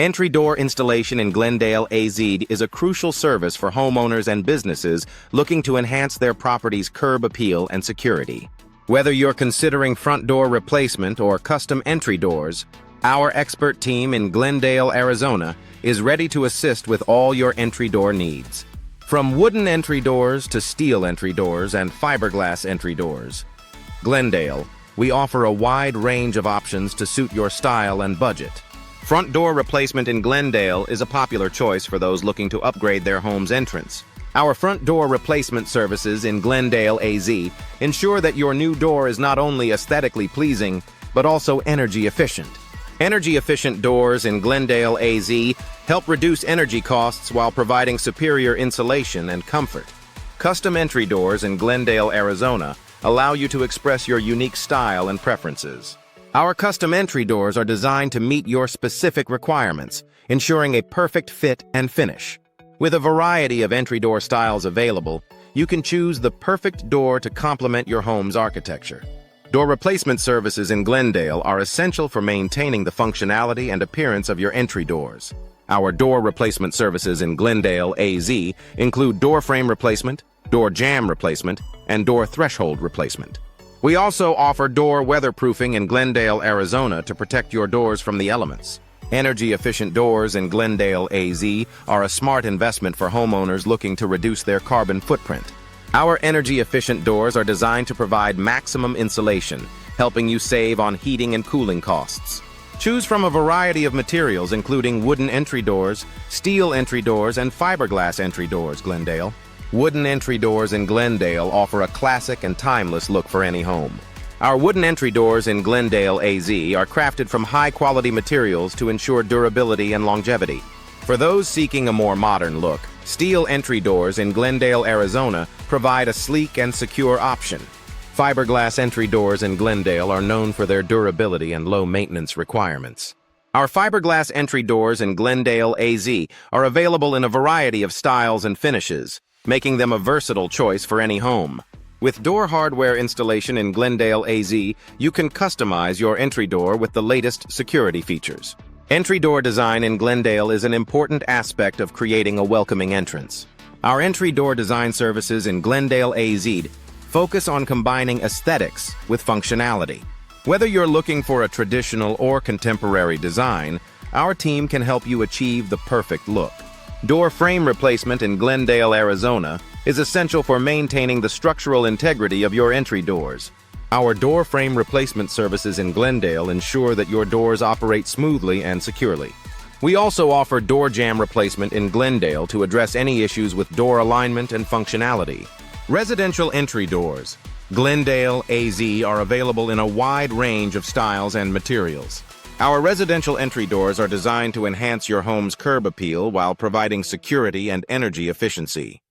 Entry door installation in Glendale, AZ is a crucial service for homeowners and businesses looking to enhance their property's curb appeal and security. Whether you're considering front door replacement or custom entry doors, our expert team in Glendale, Arizona is ready to assist with all your entry door needs. From wooden entry doors to steel entry doors and fiberglass entry doors, Glendale, we offer a wide range of options to suit your style and budget. Front door replacement in Glendale is a popular choice for those looking to upgrade their home's entrance. Our front door replacement services in Glendale, AZ ensure that your new door is not only aesthetically pleasing, but also energy efficient. Energy-efficient doors in Glendale, AZ help reduce energy costs while providing superior insulation and comfort. Custom entry doors in Glendale, Arizona allow you to express your unique style and preferences. Our custom entry doors are designed to meet your specific requirements, ensuring a perfect fit and finish. With a variety of entry door styles available, you can choose the perfect door to complement your home's architecture. Door replacement services in Glendale are essential for maintaining the functionality and appearance of your entry doors. Our door replacement services in Glendale, AZ include door frame replacement, door jamb replacement, and door threshold replacement. We also offer door weatherproofing in Glendale, Arizona to protect your doors from the elements. Energy-efficient doors in Glendale, AZ are a smart investment for homeowners looking to reduce their carbon footprint. Our energy-efficient doors are designed to provide maximum insulation, helping you save on heating and cooling costs. Choose from a variety of materials including wooden entry doors, steel entry doors, and fiberglass entry doors, Glendale. Wooden entry doors in Glendale offer a classic and timeless look for any home. Our wooden entry doors in Glendale, AZ are crafted from high-quality materials to ensure durability and longevity. For those seeking a more modern look, steel entry doors in Glendale, Arizona provide a sleek and secure option. Fiberglass entry doors in Glendale are known for their durability and low maintenance requirements. Our fiberglass entry doors in Glendale, AZ are available in a variety of styles and finishes, making them a versatile choice for any home. With door hardware installation in Glendale, AZ, you can customize your entry door with the latest security features. Entry door design in Glendale is an important aspect of creating a welcoming entrance. Our entry door design services in Glendale, AZ focus on combining aesthetics with functionality. Whether you're looking for a traditional or contemporary design, our team can help you achieve the perfect look. Door frame replacement in Glendale, Arizona is essential for maintaining the structural integrity of your entry doors. Our door frame replacement services in Glendale ensure that your doors operate smoothly and securely. We also offer door jamb replacement in Glendale to address any issues with door alignment and functionality. Residential entry doors, Glendale, AZ are available in a wide range of styles and materials. Our residential entry doors are designed to enhance your home's curb appeal while providing security and energy efficiency.